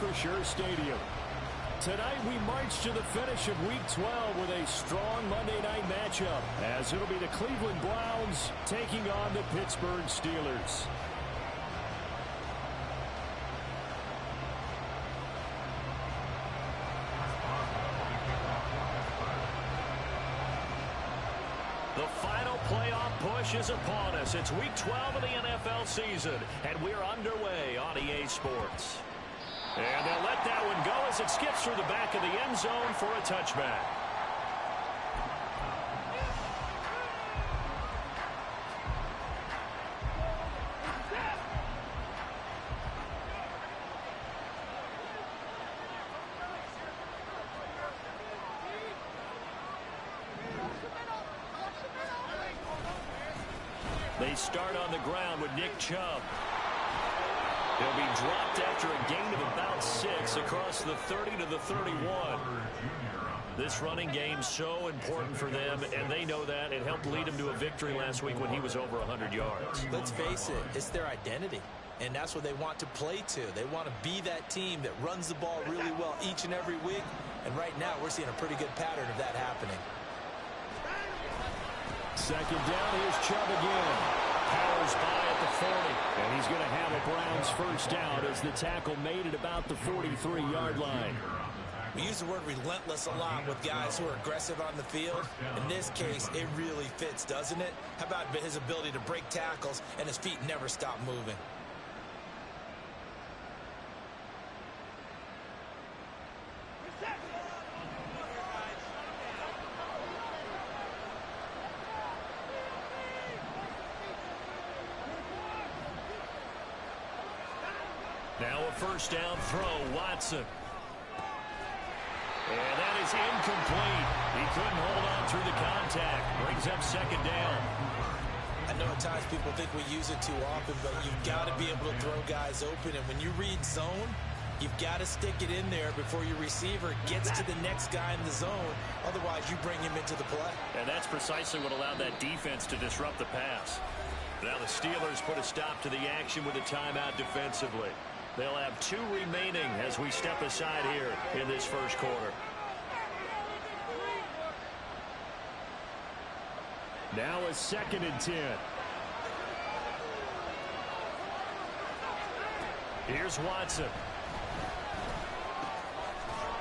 Acrisure Stadium. Tonight we march to the finish of Week 12 with a strong Monday night matchup, as it'll be the Cleveland Browns taking on the Pittsburgh Steelers. The final playoff push is upon us. It's Week 12 of the NFL season, and we're underway on EA Sports. And they'll let that one go as it skips through the back of the end zone for a touchback. They start on the ground with Nick Chubb. He'll be dropped after a gain of about 6 across the 30 to the 31. This running game's so important for them, and they know that. It helped lead them to a victory last week when he was over 100 yards. Let's face it, it's their identity, and that's what they want to play to. They want to be that team that runs the ball really well each and every week, and right now we're seeing a pretty good pattern of that happening. Second down, here's Chubb again. Powers by at the 40. And he's going to have a Browns first down as the tackle made it about the 43-yard line. We use the word relentless a lot with guys who are aggressive on the field. In this case, it really fits, doesn't it? How about his ability to break tackles and his feet never stop moving? Now a first down throw, Watson. And that is incomplete. He couldn't hold on through the contact. Brings up second down. I know at times people think we use it too often, but you've got to be able to throw guys open. And when you read zone, you've got to stick it in there before your receiver gets to the next guy in the zone. Otherwise, you bring him into the play. And that's precisely what allowed that defense to disrupt the pass. Now the Steelers put a stop to the action with a timeout defensively. They'll have 2 remaining as we step aside here in this first quarter. Now a 2nd and 10. Here's Watson.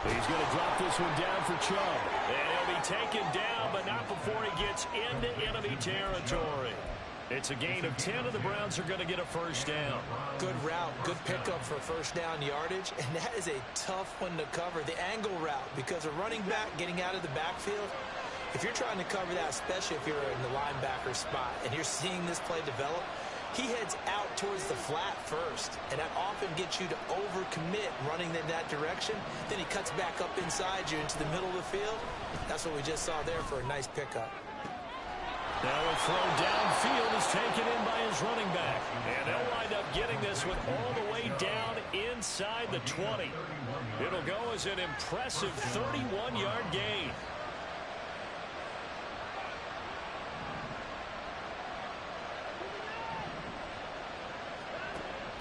He's going to drop this one down for Chubb. And he'll be taken down, but not before he gets into enemy territory. It's a gain of 10, and the Browns are going to get a first down. Good route, good pickup for first down yardage, and that is a tough one to cover, the angle route, because a running back getting out of the backfield, if you're trying to cover that, especially if you're in the linebacker spot, and you're seeing this play develop, he heads out towards the flat first, and that often gets you to overcommit running in that direction. Then he cuts back up inside you into the middle of the field. That's what we just saw there for a nice pickup. Now a throw downfield is taken in by his running back. And they'll wind up getting this one all the way down inside the 20. It'll go as an impressive 31-yard gain.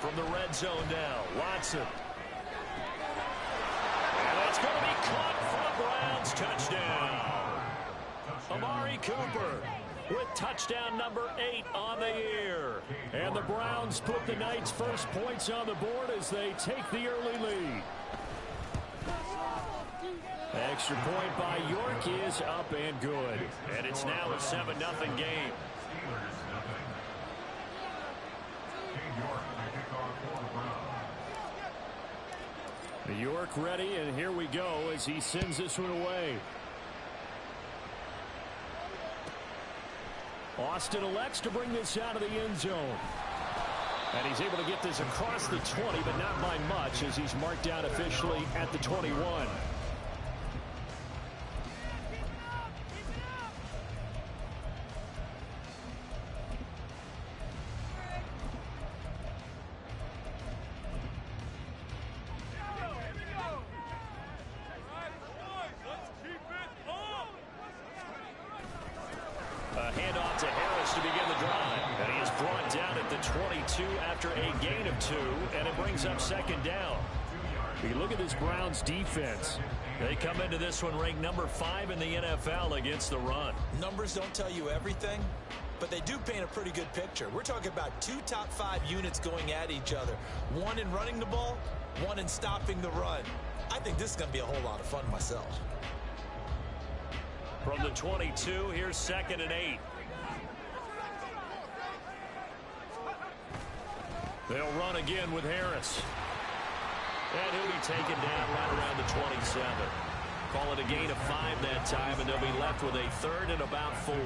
From the red zone now, Watson. And that's going to be caught for the Browns. Touchdown. Amari Cooper with touchdown number 8 on the year. And the Browns put the night's first points on the board as they take the early lead. Extra point by York is up and good. And it's now a 7-0 game. York ready, and here we go as he sends this one away. Austin elects to bring this out of the end zone. And he's able to get this across the 20, but not by much, as he's marked down officially at the 21. Handoff to Harris to begin the drive. And he is brought down at the 22 after a gain of 2, and it brings up second down. You look at this Browns defense. They come into this one ranked number 5 in the NFL against the run. Numbers don't tell you everything, but they do paint a pretty good picture. We're talking about 2 top 5 units going at each other. One in running the ball, one in stopping the run. I think this is going to be a whole lot of fun myself. From the 22, here's 2nd and 8. They'll run again with Harris. And he'll be taken down right around the 27. Call it a gain of 5 that time, and they'll be left with a 3rd and about 4.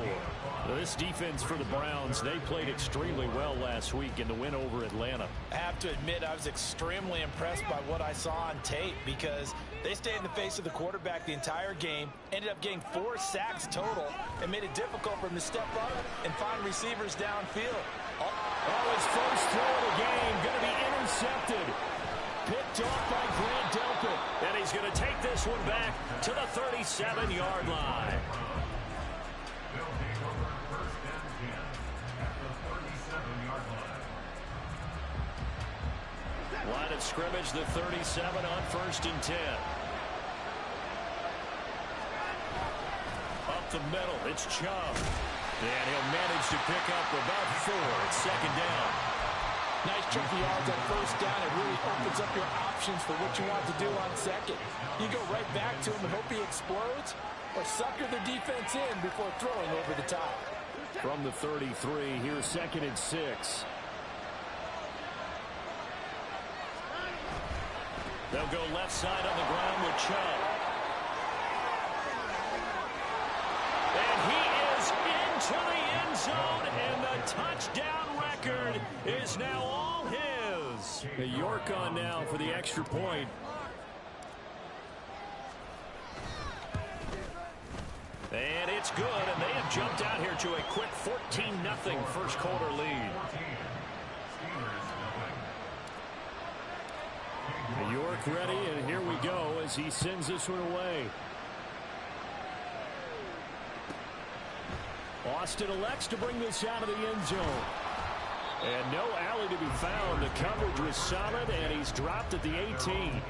This defense for the Browns, they played extremely well last week in the win over Atlanta. I have to admit, I was extremely impressed by what I saw on tape because they stayed in the face of the quarterback the entire game, ended up getting 4 sacks total, and made it difficult for him to step up and find receivers downfield. Oh, his first throw of the game going to be intercepted. Picked off by Grant Delpit. And he's going to take this one back to the 37-yard line. Line of scrimmage, the 37 on 1st and 10. Up the middle, it's Chubb. And he'll manage to pick up about 4. It's 2nd down. Nice chunky yards on 1st down. It really opens up your options for what you want to do on 2nd. You go right back to him and hope he explodes, or sucker the defense in before throwing over the top. From the 33, here's 2nd and 6. They'll go left side on the ground with Chubb. And he is into the end zone, and the touchdown record is now all his. York on now for the extra point. And it's good, and they have jumped out here to a quick 14-0 first quarter lead. York ready, and here we go as he sends this one away. Austin elects to bring this out of the end zone. And no alley to be found. The coverage was solid, and he's dropped at the 18.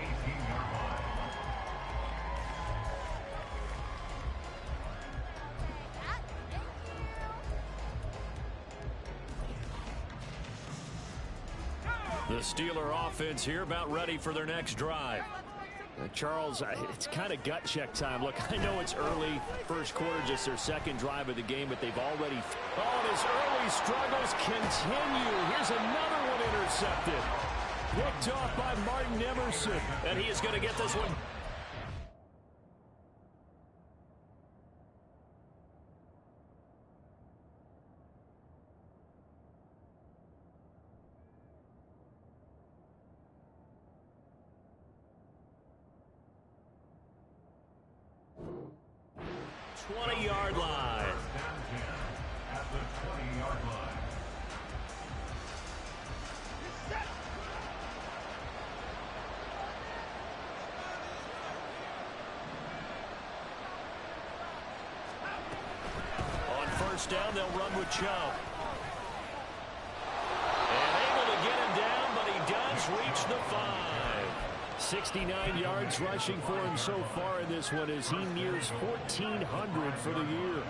The Steeler offense here about ready for their next drive. Charles, it's kind of gut check time. Look, I know it's early, first quarter, just their 2nd drive of the game, but they've already... Oh, and his early struggles continue. Here's another one intercepted. Picked off by Martin Emerson. And he is going to get this one. Yard line. At the 20-yard line. On 1st down, they'll run with Chubb. And able to get him down, but he does reach the 5. 69 yards rushing for him so far in this one as he nears 1,400 for the year.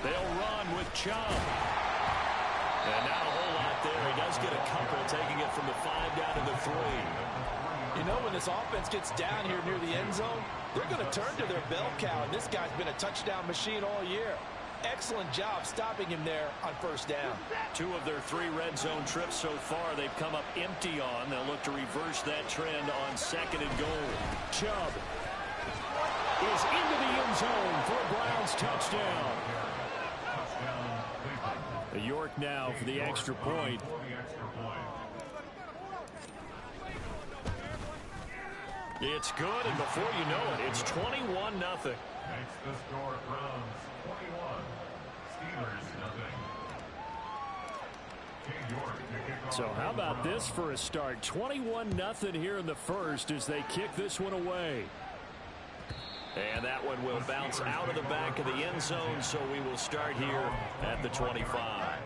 They'll run with Chubb. And not a whole lot there. He does get a couple, taking it from the 5 down to the 3. You know, when this offense gets down here near the end zone, they're going to turn to their bell cow, and this guy's been a touchdown machine all year. Excellent job stopping him there on 1st down. 2 of their 3 red zone trips so far they've come up empty on. They'll look to reverse that trend on 2nd and goal. Chubb is into the end zone for a Browns touchdown. York now for the extra point. It's good, and before you know it, it's 21-0. Makes the score Browns 21, Steelers 0. So how about this for a start? 21-0 here in the first as they kick this one away. And that one will bounce out of the back of the end zone, so we will start here at the 25.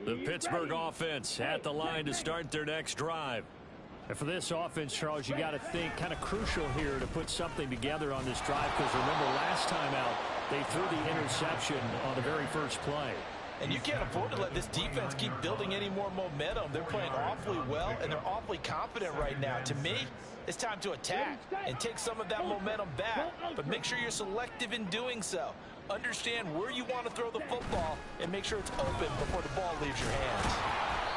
The Pittsburgh offense at the line to start their next drive. And for this offense, Charles, you got to think kind of crucial here to put something together on this drive, because remember last time out they threw the interception on the very first play. And you can't afford to let this defense keep building any more momentum. They're playing awfully well, and they're awfully confident right now. To me, it's time to attack and take some of that momentum back. But make sure you're selective in doing so. Understand where you want to throw the football and make sure it's open before the ball leaves your hands.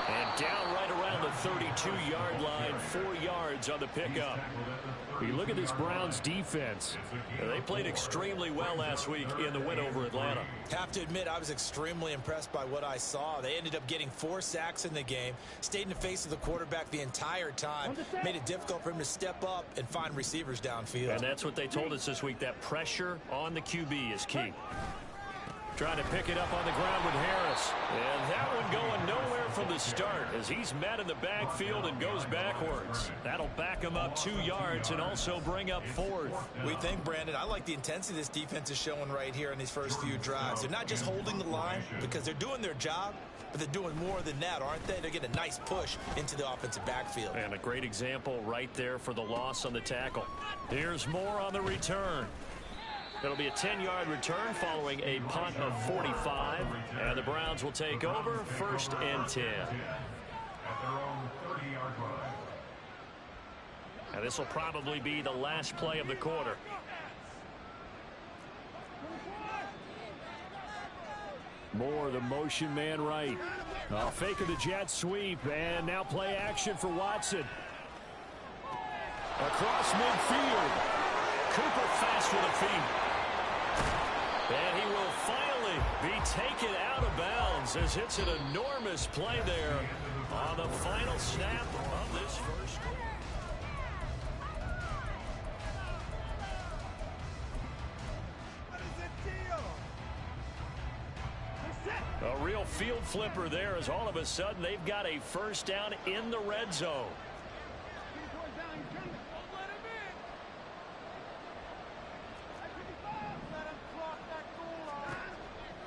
And down right around the 32-yard line, 4 yards on the pickup. You look at this Browns defense. They played extremely well last week in the win over Atlanta. Have to admit, I was extremely impressed by what I saw. They ended up getting 4 sacks in the game, stayed in the face of the quarterback the entire time, made it difficult for him to step up and find receivers downfield. And that's what they told us this week, that pressure on the QB is key. Trying to pick it up on the ground with Harris. And that one going nowhere from the start as he's met in the backfield and goes backwards. That'll back him up 2 yards and also bring up 4th. We think, Brandon, I like the intensity this defense is showing right here in these first few drives. They're not just holding the line because they're doing their job, but they're doing more than that, aren't they? They're getting a nice push into the offensive backfield. And a great example right there for the loss on the tackle. Here's more on the return. It'll be a 10-yard return following a punt of 45. And the Browns will take over 1st and 10. And this will probably be the last play of the quarter. More the motion man right. Fake of the jet sweep, and now play action for Watson. Across midfield. Cooper fast with the feet. And he will finally be taken out of bounds as it's an enormous play there on the final snap of this first. A real field flipper there as all of a sudden they've got a first down in the red zone.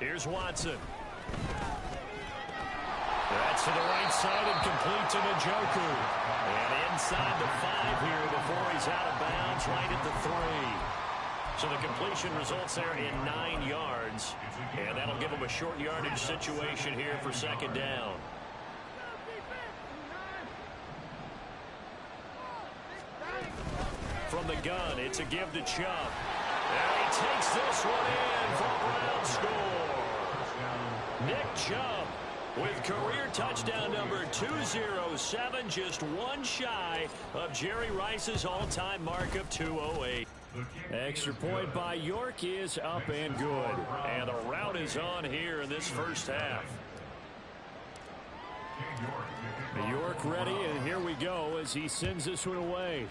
Here's Watson. That's to the right side and complete to Njoku. And inside the 5 here before he's out of bounds, right at the 3. So the completion results there in 9 yards. And that'll give him a short yardage situation here for 2nd down. From the gun, it's a give to Chubb. And he takes this one in for a Brown score. Nick Chubb with career touchdown number 207, just 1 shy of Jerry Rice's all-time mark of 208. Extra point by York is up and good. And the route is on here in this first half. York ready, and here we go as he sends this one away.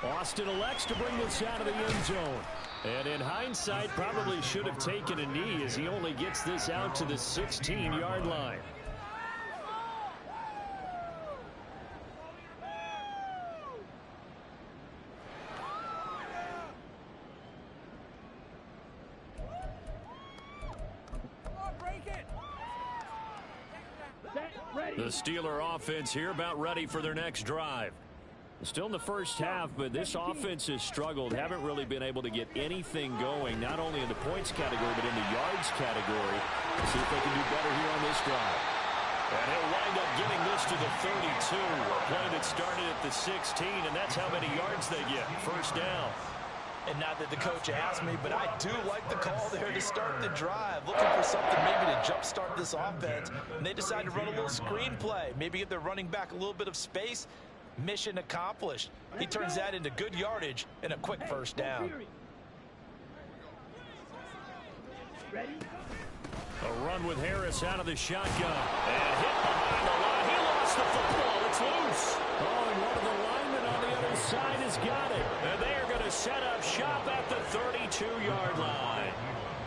Austin elects to bring this out of the end zone. And in hindsight, probably should have taken a knee as he only gets this out to the 16-yard line. The Steeler offense here about ready for their next drive. Still in the first half, but this offense has struggled. Haven't really been able to get anything going, not only in the points category, but in the yards category. Let's see if they can do better here on this drive. And he'll wind up getting this to the 32. A play that started at the 16, and that's how many yards they get. First down. And not that the coach asked me, but I do like the call there to start the drive. Looking for something maybe to jumpstart this offense. And they decide to run a little screen play. Maybe give their running back a little bit of space. Mission accomplished. He turns that into good yardage and a quick first down. A run with Harris out of the shotgun. And hit behind the line. He lost the football gets loose. Oh, and one of the linemen on the other side has got it. And they are going to set up shop at the 32-yard line.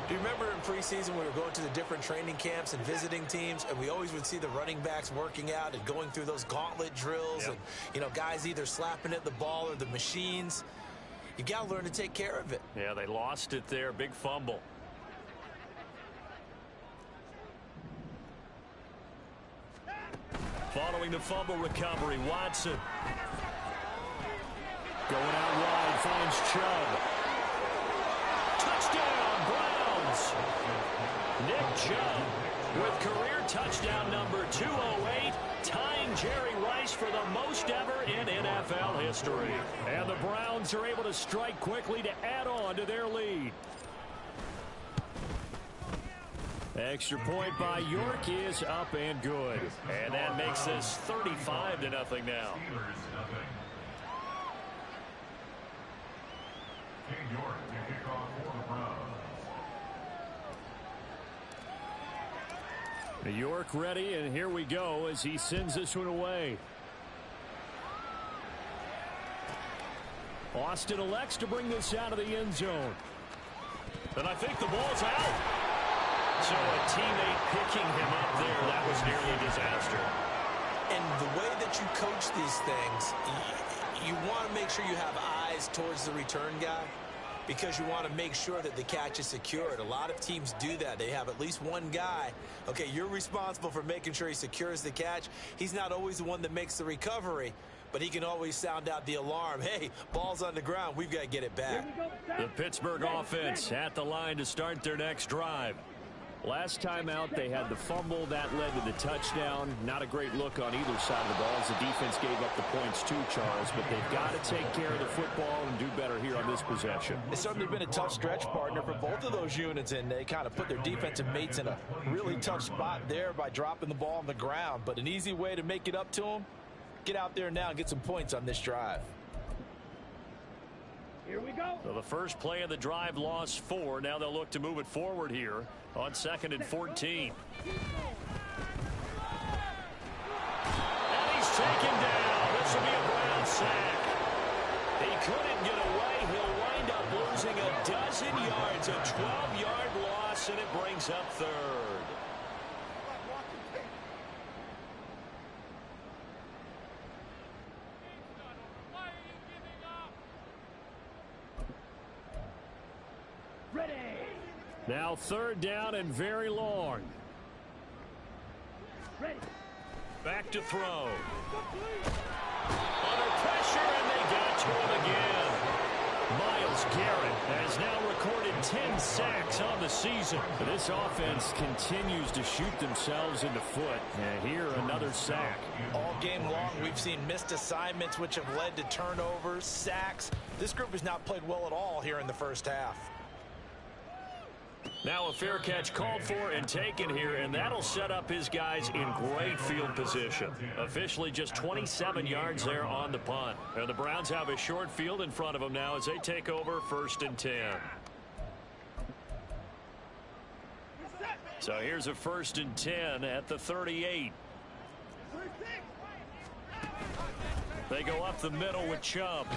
Do you remember in preseason we were going to the different training camps and visiting teams, and we always would see the running backs working out and going through those gauntlet drills, and, you know, guys either slapping at the ball or the machines. You got to learn to take care of it. Yeah, they lost it there. Big fumble. Following the fumble recovery, Watson. Going out wide, finds Chubb. Touchdown, Browns. Nick Chubb with career touchdown number 208, tying Jerry Rice for the most ever in NFL history. And the Browns are able to strike quickly to add on to their lead. Extra point by York is up and good. And that makes this 35-0 now. Steelers nothing. King York to kick off for the Browns. York ready, and here we go as he sends this one away. Austin elects to bring this out of the end zone. And I think the ball's out. So a teammate picking him up there, that was nearly a disaster. And the way that you coach these things, you want to make sure you have eyes towards the return guy, because you want to make sure that the catch is secured. A lot of teams do that. They have at least one guy. Okay, you're responsible for making sure he secures the catch. He's not always the one that makes the recovery, but he can always sound out the alarm. Hey, ball's on the ground. We've got to get it back. The Pittsburgh offense at the line to start their next drive. Last time out, they had the fumble. That led to the touchdown. Not a great look on either side of the ball as the defense gave up the points too, Charles. But they've got to take care of the football and do better here on this possession. It's certainly been a tough stretch, partner, for both of those units, and they kind of put their defensive mates in a really tough spot there by dropping the ball on the ground. But an easy way to make it up to them, get out there now and get some points on this drive. Here we go. So the first play of the drive lost 4. Now they'll look to move it forward here on 2nd and 14. And he's taken down. This will be a Brown sack. He couldn't get away. He'll wind up losing a dozen yards. A 12-yard loss, and it brings up 3rd. Now 3rd down and very long. Back to throw. Under pressure, and they got to him again. Myles Garrett has now recorded 10 sacks on the season. This offense continues to shoot themselves in the foot. And here, another sack. All game long, we've seen missed assignments, which have led to turnovers, sacks. This group has not played well at all here in the first half. Now a fair catch called for and taken here, and that'll set up his guys in great field position. Officially just 27 yards there on the punt. And the Browns have a short field in front of them now as they take over 1st and 10. So here's a 1st and 10 at the 38. They go up the middle with Chubb.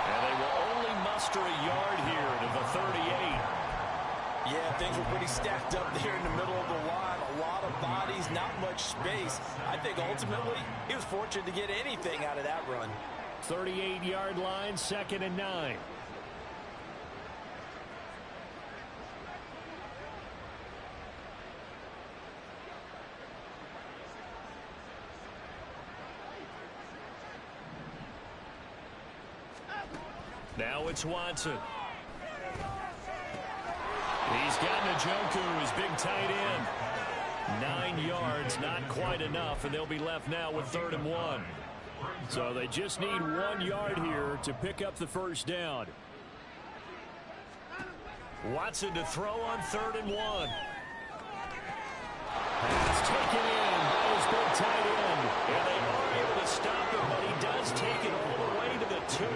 And they will only muster a yard here to the 38. Yeah, things were pretty stacked up there in the middle of the line. A lot of bodies, not much space. I think ultimately he was fortunate to get anything out of that run. 38-yard line, 2nd and 9. Now it's Watson. He's got Njoku, his big tight end. 9 yards, not quite enough, and they'll be left now with 3rd and 1. So they just need 1 yard here to pick up the first down. Watson to throw on 3rd and 1. Pass taken in by his big tight end. And they are able to stop him, but he does take it all the way to the 2.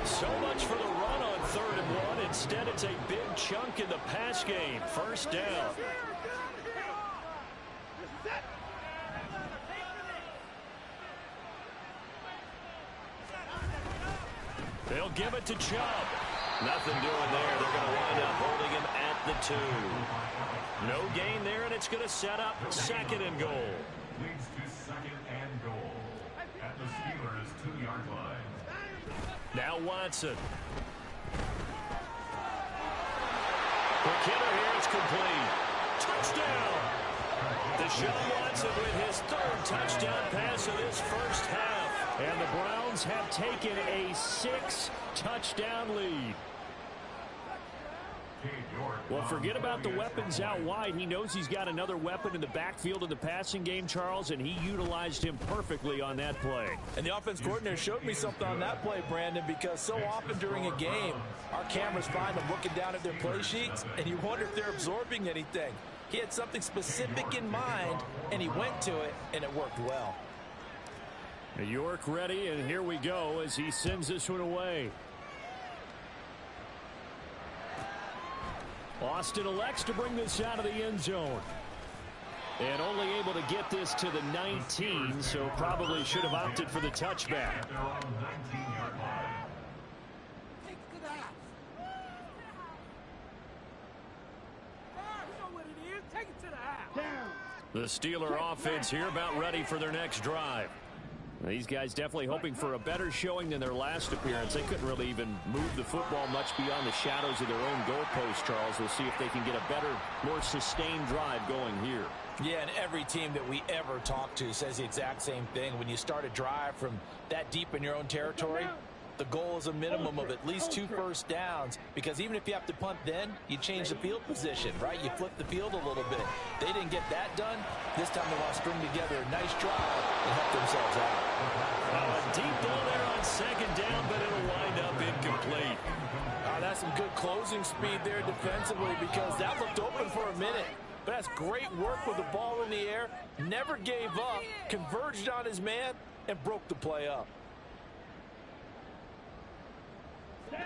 So much for the run on 3rd and 1. Instead, it's a big chunk in the pass game. First down. 2 They'll give it to Chubb. Nothing doing there. They're going to wind up holding him at the 2. No gain there, and it's going to set up 2nd and goal. Leads to 2nd and goal at the Steelers' 2-yard line. Now Watson. Quick hitter here. It's complete. Touchdown. Deshaun Watson with his 3rd touchdown pass of this first half. And the Browns have taken a 6-touchdown lead. Well, forget about the weapons out wide. He knows he's got another weapon in the backfield in the passing game, Charles, and he utilized him perfectly on that play. And the offense coordinator showed me something on that play, Brandon, because so often during a game, our cameras find them looking down at their play sheets, and you wonder if they're absorbing anything. He had something specific in mind, and he went to it, and it worked well. York ready, and here we go as he sends this one away. Austin elects to bring this out of the end zone. And only able to get this to the 19, so probably should have opted for the touchback. The Steeler offense here about ready for their next drive. These guys definitely hoping for a better showing than their last appearance. They couldn't really even move the football much beyond the shadows of their own goalpost, Charles. We'll see if they can get a better, more sustained drive going here. Yeah, and every team that we ever talk to says the exact same thing. When you start a drive from that deep in your own territory, the goal is a minimum of at least 2 first downs, because even if you have to punt then, you change the field position, right? You flip the field a little bit. They didn't get that done. This time they want to string together a nice drive and help themselves out. Deep ball there on 2nd down, but it'll wind up incomplete. That's some good closing speed there defensively, because that looked open for a minute. But that's great work with the ball in the air. Never gave up, converged on his man, and broke the play up.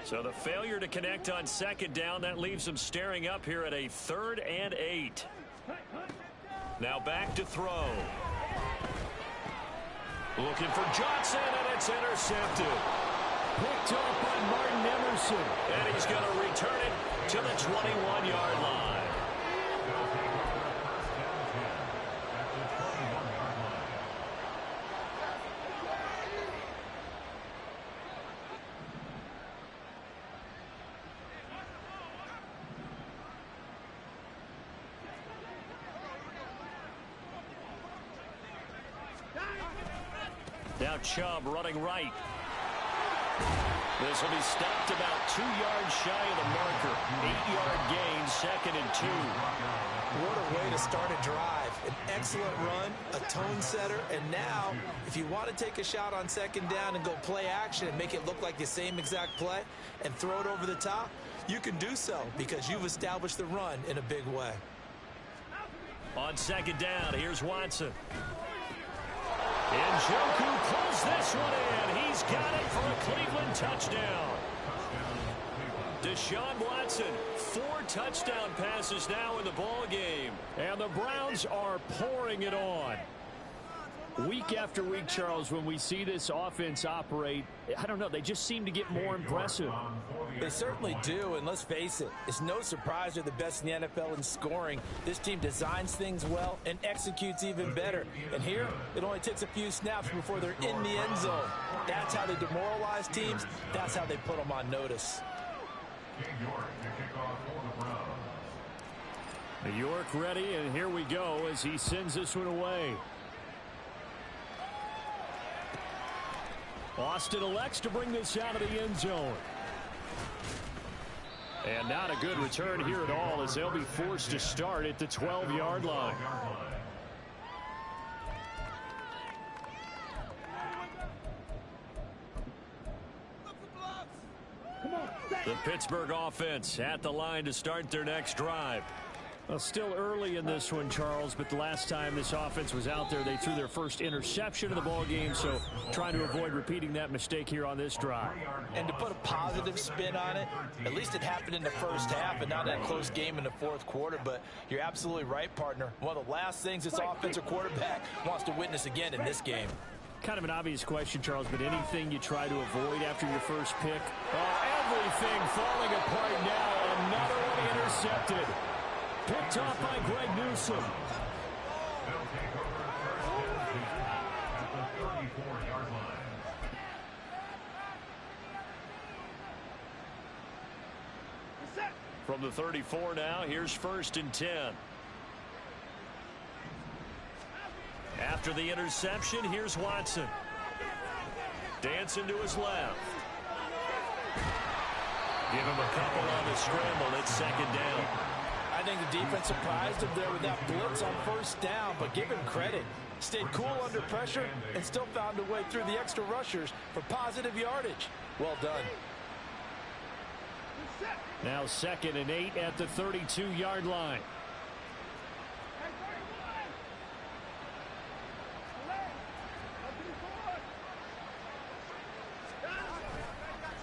So the failure to connect on 2nd down, that leaves them staring up here at a 3rd and 8. Now back to throw. Looking for Johnson, and it's intercepted. Picked up by Martin Emerson. And he's going to return it to the 21-yard line. Now Chubb running right. This will be stopped about 2 yards shy of the marker. 8-yard gain, 2nd and 2. What a way to start a drive. An excellent run, a tone setter, and now if you want to take a shot on 2nd down and go play action and make it look like the same exact play and throw it over the top, you can do so because you've established the run in a big way. On 2nd down, here's Watson. Njoku pulls this one in. He's got it for a Cleveland touchdown. Deshaun Watson, 4 touchdown passes now in the ball game. And the Browns are pouring it on. Week after week, Charles, when we see this offense operate, I don't know, they just seem to get more impressive. They certainly do, and let's face it, it's no surprise they're the best in the NFL in scoring. This team designs things well and executes even better. And here, it only takes a few snaps before they're in the end zone. That's how they demoralize teams. That's how they put them on notice. York ready, and here we go as he sends this one away. Austin elects to bring this out of the end zone. And not a good return here at all as they'll be forced to start at the 12-yard line. The Pittsburgh offense at the line to start their next drive. Well, still early in this one, Charles, but the last time this offense was out there, they threw their first interception of the ball game, so trying to avoid repeating that mistake here on this drive. And to put a positive spin on it, at least it happened in the first half and not that close game in the fourth quarter, but you're absolutely right, partner. One of the last things this offensive quarterback wants to witness again in this game. Kind of an obvious question, Charles, but anything you try to avoid after your first pick? Everything falling apart now. Another one intercepted. Picked off by Greg Newsome. They'll take over first at the 34-yard line. From the 34 now, here's 1st and 10. After the interception, here's Watson. Dancing to his left. Give him a couple on the scramble. It's 2nd down. I think the defense surprised him there with that blitz on 1st down, but give him credit. Stayed cool under pressure and still found a way through the extra rushers for positive yardage. Well done. Now 2nd and 8 at the 32-yard line.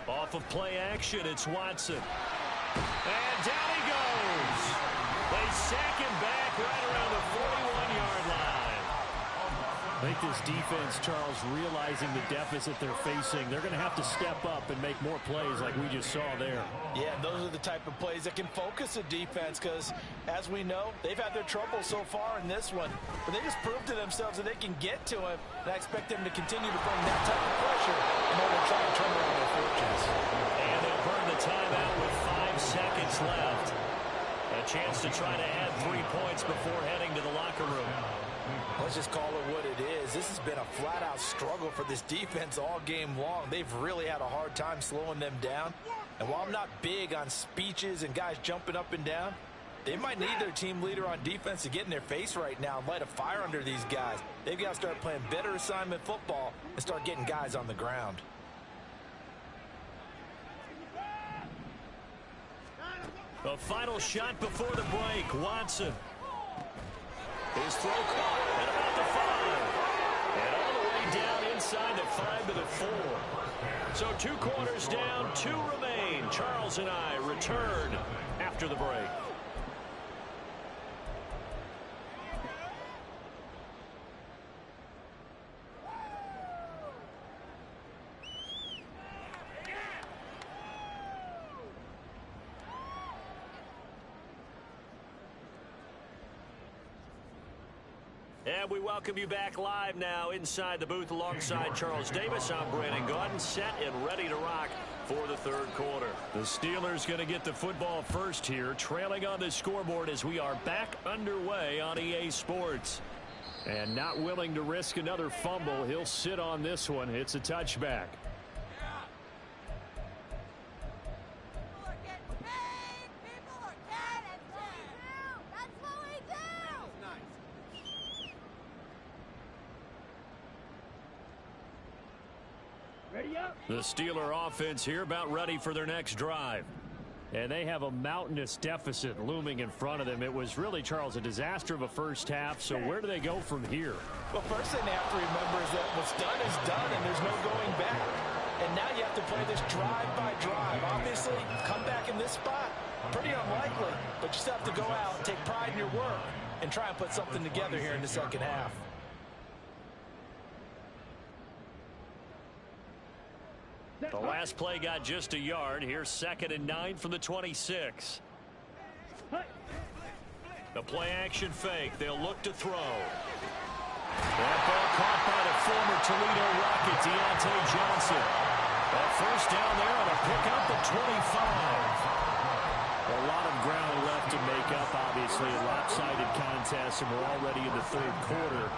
Off of play action, it's Watson. And down he goes. They sack him back right around the 41-yard line. I think this defense, Charles, realizing the deficit they're facing, they're going to have to step up and make more plays like we just saw there. Yeah, those are the type of plays that can focus a defense because, as we know, they've had their trouble so far in this one. But they just proved to themselves that they can get to him, and I expect them to continue to bring that type of pressure in order to try and turn around their fortunes. And they'll burn the timeout with 5 seconds left. A chance to try to add 3 points before heading to the locker room. Let's just call it what it is. This has been a flat-out struggle for this defense all game long. They've really had a hard time slowing them down. And while I'm not big on speeches and guys jumping up and down, they might need their team leader on defense to get in their face right now and light a fire under these guys. They've got to start playing better assignment football and start getting guys on the ground. The final shot before the break, Watson. His throw caught at about the 5. And all the way down inside the 5 to the 4. So 2 quarters down, 2 remain. Charles and I return after the break. And we welcome you back live now inside the booth alongside Charles Davis. I'm Brandon Gaudin, set and ready to rock for the 3rd quarter. The Steelers going to get the football first here, trailing on the scoreboard as we are back underway on EA Sports. And not willing to risk another fumble. He'll sit on this one. It's a touchback. The Steeler offense here about ready for their next drive. And they have a mountainous deficit looming in front of them. It was really, Charles, a disaster of a first half. So where do they go from here? Well, first thing they have to remember is that what's done is done and there's no going back. And now you have to play this drive by drive. Obviously, come back in this spot, pretty unlikely. But you still have to go out, take pride in your work, and try and put something together here in the second half. The last play got just a yard. Here's 2nd and 9 from the 26. The play action fake. They'll look to throw. That ball caught by the former Toledo Rocket, Deontay Johnson. A first down there on a pickup at 25. A lot of ground left to make up, obviously. A lopsided contest, and we're already in the 3rd quarter.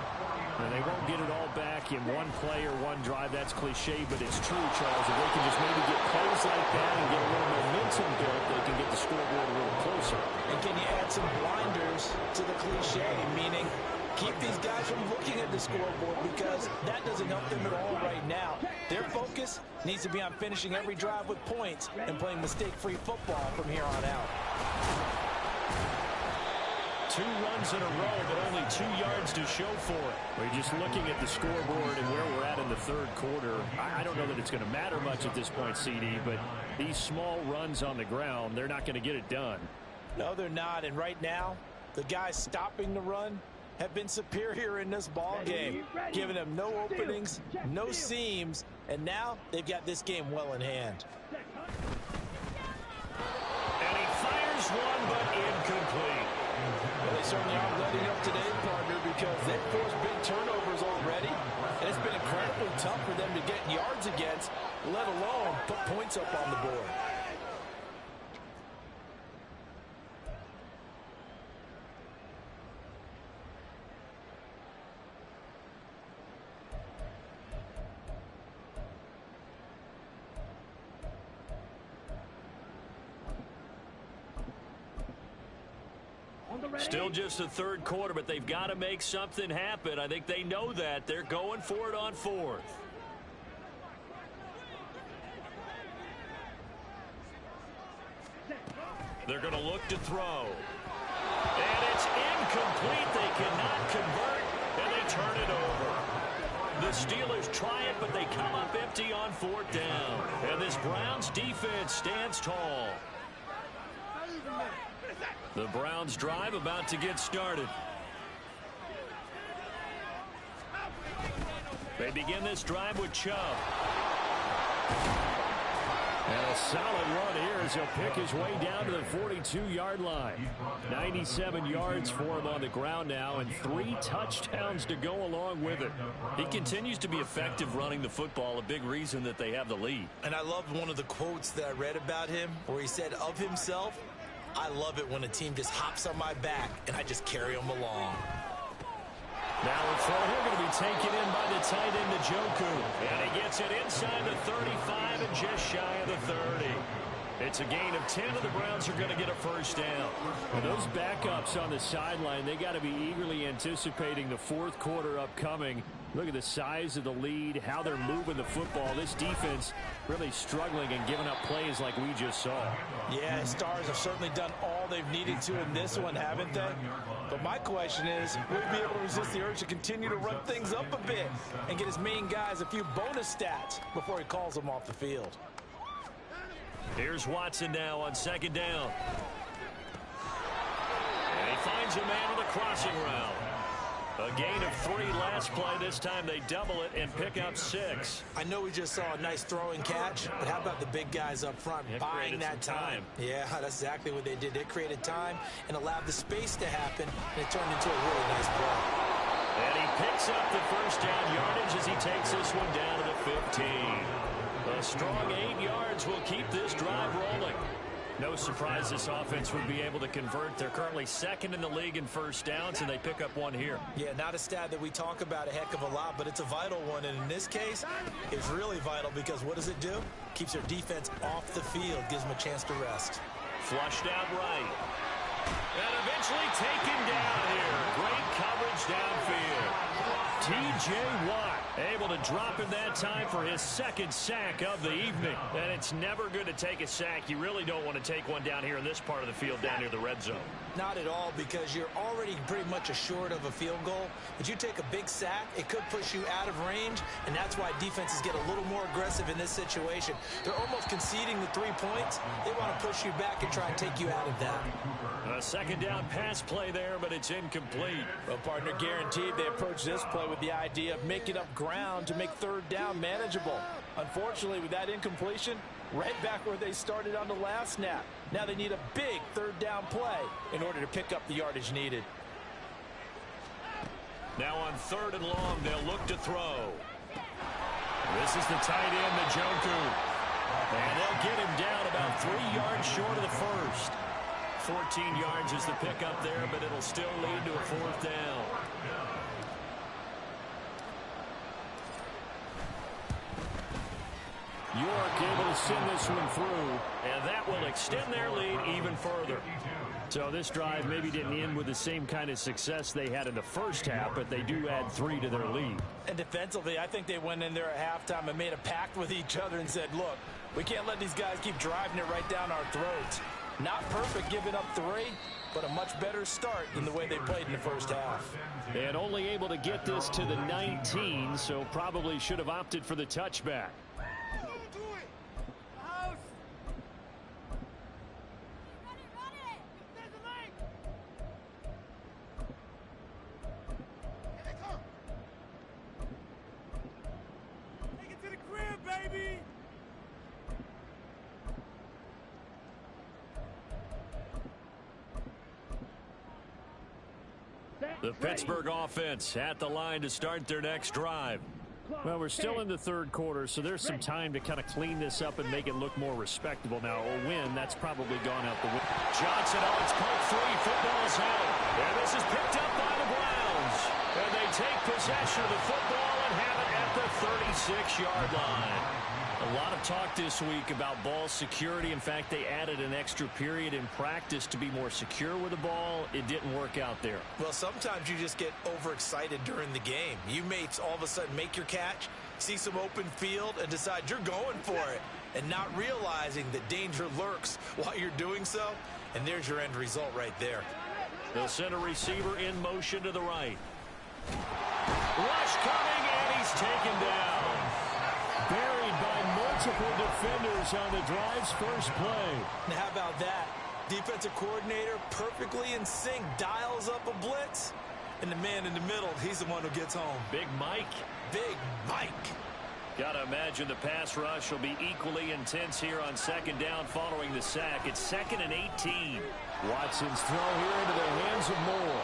And they won't get it all back in one play or one drive. That's cliche, but it's true, Charles. If they can just maybe get plays like that and get a little momentum built, they can get the scoreboard a little closer. And can you add some blinders to the cliche, meaning keep these guys from looking at the scoreboard because that doesn't help them at all right now. Their focus needs to be on finishing every drive with points and playing mistake-free football from here on out. 2 runs in a row, but only 2 yards to show for it. We're just looking at the scoreboard and where we're at in the 3rd quarter. I don't know that it's going to matter much at this point, CD, but these small runs on the ground, they're not going to get it done. No, they're not. And right now, the guys stopping the run have been superior in this ball game, giving them no openings, no seams, and now they've got this game well in hand. And he fires one, but incomplete. Well, they certainly aren't letting up today, partner, because they've forced big turnovers already, and it's been incredibly tough for them to get yards against, let alone put points up on the board. Still just the third quarter, but they've got to make something happen. I think they know that. They're going for it on fourth. They're going to look to throw. And it's incomplete. They cannot convert, and they turn it over. The Steelers try it, but they come up empty on fourth down. And this Browns defense stands tall. The Browns drive about to get started. They begin this drive with Chubb. And a solid run here as he'll pick his way down to the 42-yard line. 97 yards for him on the ground now, and 3 touchdowns to go along with it. He continues to be effective running the football, a big reason that they have the lead. And I love one of the quotes that I read about him where he said of himself, "I love it when a team just hops on my back and I just carry them along." Now a throw here going to be taken in by the tight end, Njoku. And he gets it inside the 35 and just shy of the 30. It's a gain of 10, and the Browns are going to get a first down. And those backups on the sideline, they got to be eagerly anticipating the fourth quarter upcoming. Look at the size of the lead, how they're moving the football. This defense really struggling and giving up plays like we just saw. Yeah, Stars have certainly done all they've needed to in this one, haven't they? But my question is, will he be able to resist the urge to continue to run things up a bit and get his main guys a few bonus stats before he calls them off the field? Here's Watson now on second down. And he finds a man on the crossing route. A gain of 3 last play. This time they double it and pick up 6. I know we just saw a nice throw and catch, but how about the big guys up front buying that time? Yeah, that's exactly what they did. They created time and allowed the space to happen, and it turned into a really nice play. And he picks up the first down yardage as he takes this one down to the 15. A strong 8 yards will keep this drive rolling. No surprise this offense would be able to convert. They're currently second in the league in first downs, and they pick up 1 here. Yeah, not a stat that we talk about a heck of a lot, but it's a vital one. And in this case, it's really vital because what does it do? Keeps their defense off the field, gives them a chance to rest. Flushed out right. And eventually taken down here. Great coverage downfield. T.J. Watt able to drop in that time for his second sack of the evening. And it's never good to take a sack. You really don't want to take one down here in this part of the field down near the red zone. Not at all, because you're already pretty much assured of a field goal. But you take a big sack, it could push you out of range, and that's why defenses get a little more aggressive in this situation. They're almost conceding the 3 points. They want to push you back and try and take you out of that. A second down pass play there, but it's incomplete. Well, partner, guaranteed they approach this play with the idea of making up ground to make third down manageable. Unfortunately, with that incompletion, right back where they started on the last snap. Now they need a big third down play in order to pick up the yardage needed. Now on 3rd and long, they'll look to throw. This is the tight end, Njoku. And they'll get him down about 3 yards short of the first. 14 yards is the pickup there, but it'll still lead to a 4th down. York able to send this one through. And that will extend their lead even further. So this drive maybe didn't end with the same kind of success they had in the first half, but they do add 3 to their lead. And defensively, I think they went in there at halftime and made a pact with each other and said, look, we can't let these guys keep driving it right down our throats. Not perfect giving up 3, but a much better start than the way they played in the first half. And only able to get this to the 19, so probably should have opted for the touchback. The Pittsburgh offense at the line to start their next drive. Well, we're still in the third quarter, so there's some time to kind of clean this up and make it look more respectable. Now, a win, that's probably gone out the window. Johnson on its punt free. Football's held. And this is picked up by the Browns. And they take possession of the football and have it at the 36-yard line. A lot of talk this week about ball security. In fact, they added an extra period in practice to be more secure with the ball. It didn't work out there. Well, sometimes you just get overexcited during the game. You may all of a sudden make your catch, see some open field, and decide you're going for it, and not realizing that danger lurks while you're doing so. And there's your end result right there. They'll send a receiver in motion to the right. Rush coming, and he's taken down. Buried by multiple defenders on the drive's first play. Now, how about that? Defensive coordinator perfectly in sync, dials up a blitz, and the man in the middle, he's the one who gets home. Big Mike. Big Mike. Gotta imagine the pass rush will be equally intense here on second down following the sack. It's 2nd and 18. Watson's throw here into the hands of Moore.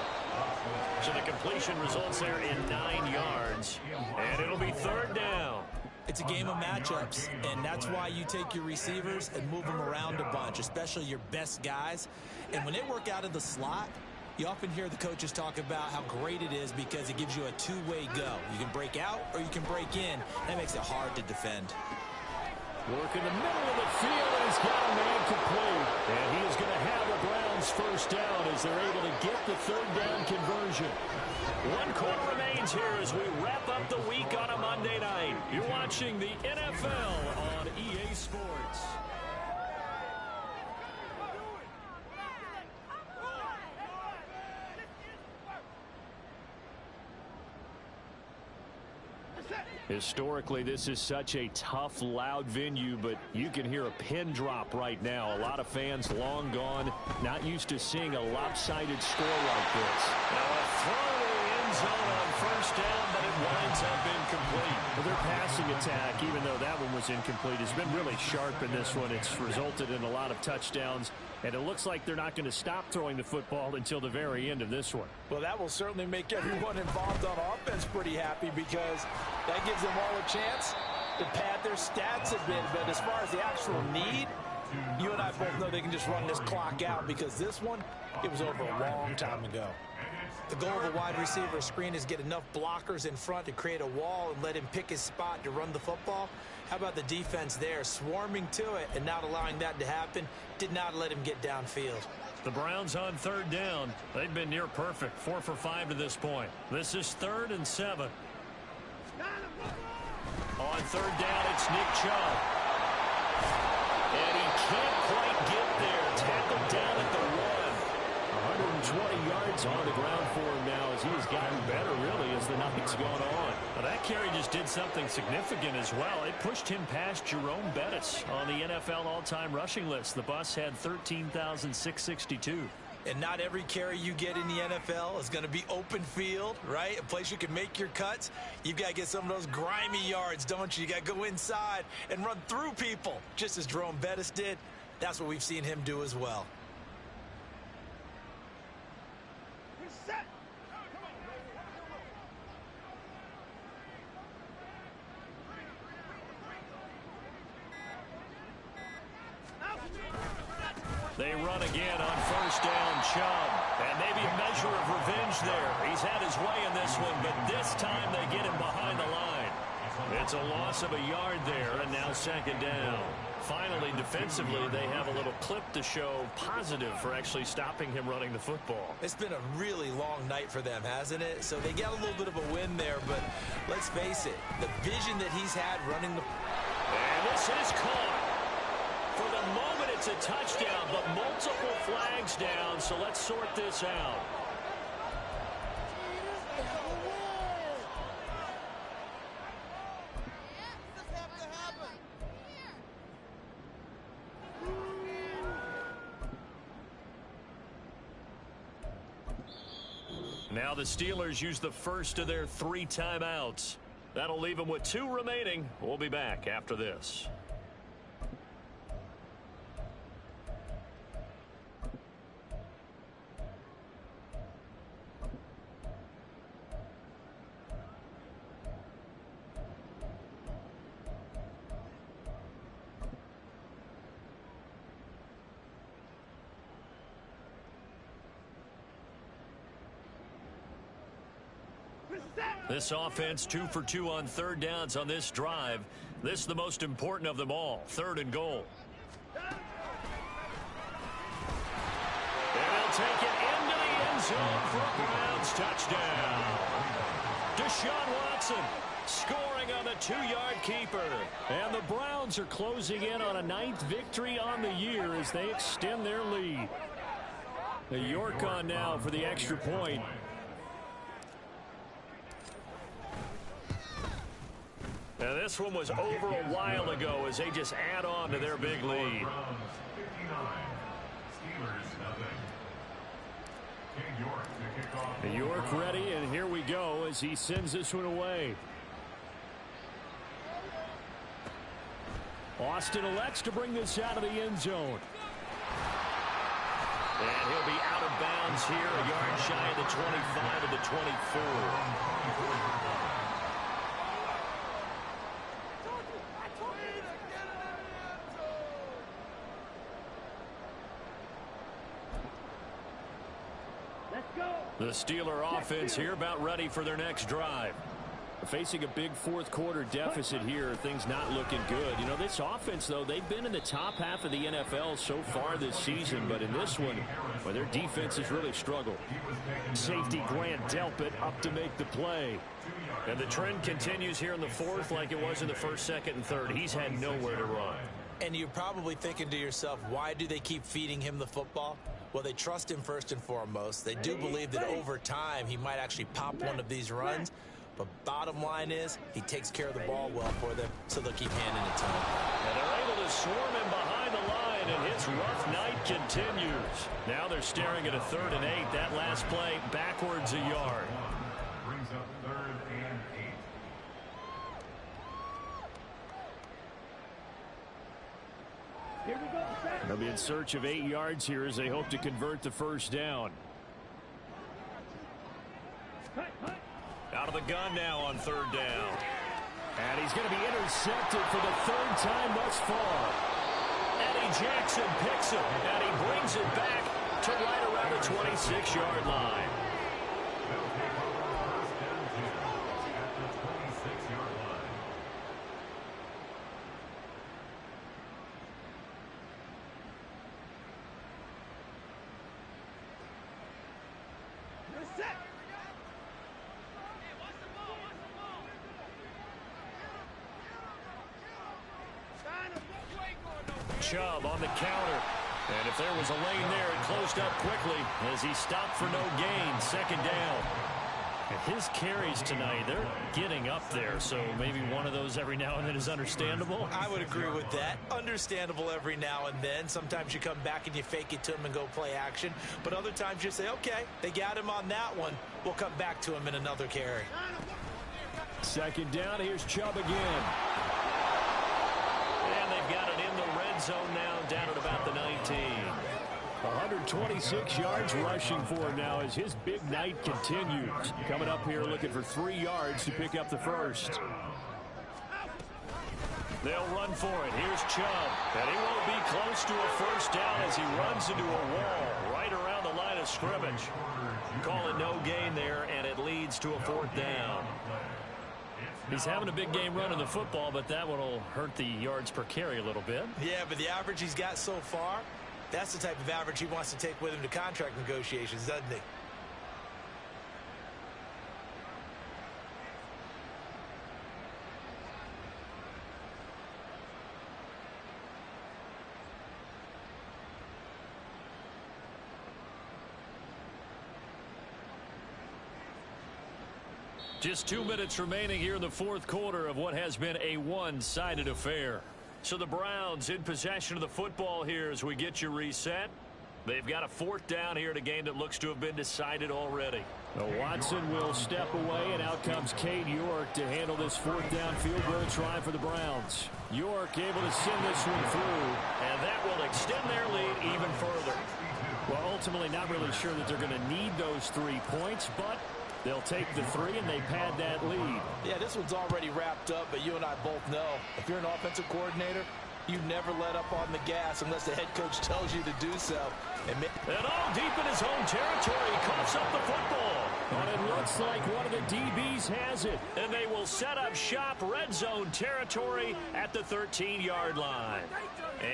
So the completion results there in 9 yards, and it'll be 3rd down. It's a game of matchups, and that's why you take your receivers and move them around a bunch, especially your best guys. And when they work out of the slot, you often hear the coaches talk about how great it is because it gives you a two-way go. You can break out or you can break in. That makes it hard to defend. Work in the middle of the field, and he's got a man complete. And he is going to have the Browns first down as they're able to get the 3rd down conversion. 1 quarter remains here as we wrap up the week on a Monday night. You're watching the NFL on EA Sports. Historically, this is such a tough, loud venue, but you can hear a pin drop right now. A lot of fans long gone, not used to seeing a lopsided score like this. Now a throw in the end zone on first down, but it winds up incomplete. Well, their passing attack, even though that one was incomplete, has been really sharp in this one. It's resulted in a lot of touchdowns, and it looks like they're not going to stop throwing the football until the very end of this one. Well, that will certainly make everyone involved on offense pretty happy because that gives them all a chance to pad their stats a bit. But as far as the actual need, you and I both know they can just run this clock out because this one, it was over a long time ago. The goal of a wide receiver screen is get enough blockers in front to create a wall and let him pick his spot to run the football. How about the defense there, swarming to it and not allowing that to happen? Did not let him get downfield. The Browns on 3rd down. They've been near perfect, 4 for 5 to this point. This is 3rd and 7. On 3rd down, it's Nick Chubb. And he can't quite get there. Tackled down at the 1. 120 yards on the ground for him now as he has gotten better, really, as the night's gone on. Now that carry just did something significant as well. It pushed him past Jerome Bettis on the NFL all-time rushing list. The Bucs had 13,662. And not every carry you get in the NFL is going to be open field, right? A place you can make your cuts. You've got to get some of those grimy yards, don't you? You got to go inside and run through people, just as Jerome Bettis did. That's what we've seen him do as well. They run again on first down, Chubb. And maybe a measure of revenge there. He's had his way in this one, but this time they get him behind the line. It's a loss of a yard there, and now 2nd down. Finally, defensively, they have a little clip to show positive for actually stopping him running the football. It's been a really long night for them, hasn't it? So they got a little bit of a win there, but let's face it, the vision that he's had running the... And this is caught. For the moment, it's a touchdown, but multiple flags down, so let's sort this out. Now the Steelers use the first of their 3 timeouts. That'll leave them with 2 remaining. We'll be back after this. This offense 2 for 2 on third downs on this drive. This is the most important of them all. 3rd and goal. And they'll take it into the end zone for a Browns touchdown. Deshaun Watson scoring on the 2-yard keeper. And the Browns are closing in on a 9th victory on the year as they extend their lead. The York on now for the extra point. Now this one was over a while ago as they just add on to their big lead. York ready, and here we go as he sends this one away. Austin elects to bring this out of the end zone. And he'll be out of bounds here, a yard shy of the 25 of the 24. The Steeler offense here about ready for their next drive. Facing a big fourth quarter deficit here, things not looking good. You know, this offense, though, they've been in the top half of the NFL so far this season, but in this one, well, their defense has really struggled. Safety Grant Delpit up to make the play. And the trend continues here in the fourth like it was in the first, second, and third. He's had nowhere to run. And you're probably thinking to yourself, why do they keep feeding him the football? Well, they trust him first and foremost. They do believe that over time he might actually pop one of these runs. But bottom line is he takes care of the ball well for them, so they'll keep handing it to him. And they're able to swarm him behind the line, and his rough night continues. Now they're staring at a 3rd and 8. That last play backwards a yard. Brings up 3rd and 8. They'll be in search of 8 yards here as they hope to convert the first down. Out of the gun now on 3rd down. And he's going to be intercepted for the 3rd time thus far. Eddie Jackson picks him, and he brings it back to right around the 26-yard line. They'll take over first down 2 at the 26-yard line. Chubb on the counter. And if there was a lane there, it closed up quickly as he stopped for no gain. 2nd down. And his carries tonight, they're getting up there, so maybe one of those every now and then is understandable. I would agree with that. Understandable every now and then. Sometimes you come back and you fake it to him and go play action. But other times you say, okay, they got him on that one. We'll come back to him in another carry. 2nd down, here's Chubb again. And they've got it in the red zone now, down at about the 19. 126 yards rushing for him now as his big night continues. Coming up here looking for 3 yards to pick up the first. They'll run for it. Here's Chubb. And he won't be close to a first down as he runs into a wall right around the line of scrimmage. Calling no gain there, and it leads to a 4th down. He's having a big game running the football, but that one will hurt the yards per carry a little bit. Yeah, but the average he's got so far, that's the type of average he wants to take with him to contract negotiations, doesn't he? Just 2 minutes remaining here in the fourth quarter of what has been a one-sided affair. So the Browns in possession of the football here as we get you reset. They've got a 4th down here in a game that looks to have been decided already. Now Watson will step away, and out comes Cade York to handle this 4th down field goal try for the Browns. York able to send this one through. And that will extend their lead even further. Well, ultimately not really sure that they're going to need those 3 points, but they'll take the 3 and they pad that lead. Yeah, this one's already wrapped up, but you and I both know if you're an offensive coordinator, you never let up on the gas unless the head coach tells you to do so. And all deep in his own territory, he coughs up the football. And it looks like one of the DBs has it. And they will set up shop, red zone territory at the 13-yard line.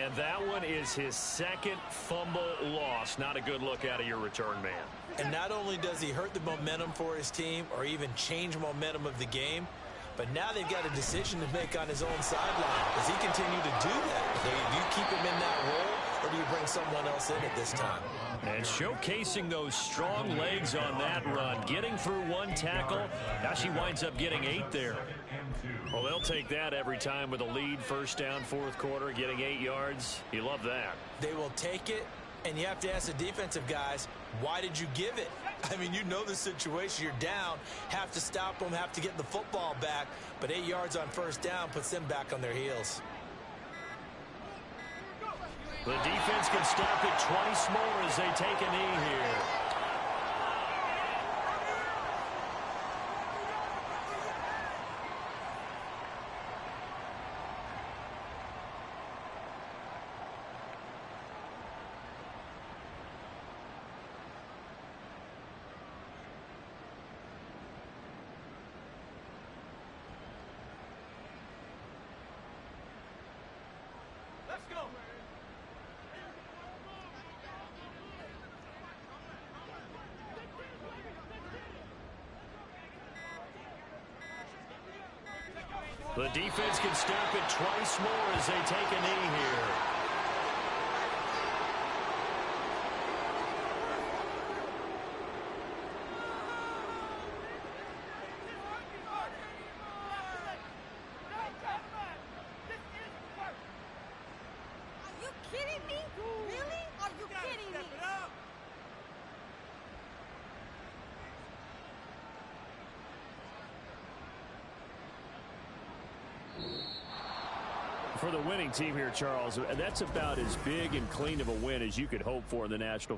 And that one is his second fumble loss. Not a good look out of your return man. And not only does he hurt the momentum for his team or even change momentum of the game, but now they've got a decision to make on his own sideline. Does he continue to do that? Do you keep him in that role, or do you bring someone else in at this time? And showcasing those strong legs on that run, getting through one tackle. Now she winds up getting 8 there. Well, they'll take that every time with a lead, first down, fourth quarter, getting 8 yards. You love that. They will take it, and you have to ask the defensive guys, why did you give it? I mean, you know the situation. You're down, have to stop them, have to get the football back, but 8 yards on first down puts them back on thetheir heels. The defense can stop it twice more as they take a knee here. The defense can stop it twice more as they take a knee here. Are you kidding me? Really? Are you kidding me? For the winning team here, Charles, that's about as big and clean of a win as you could hope for in the National Football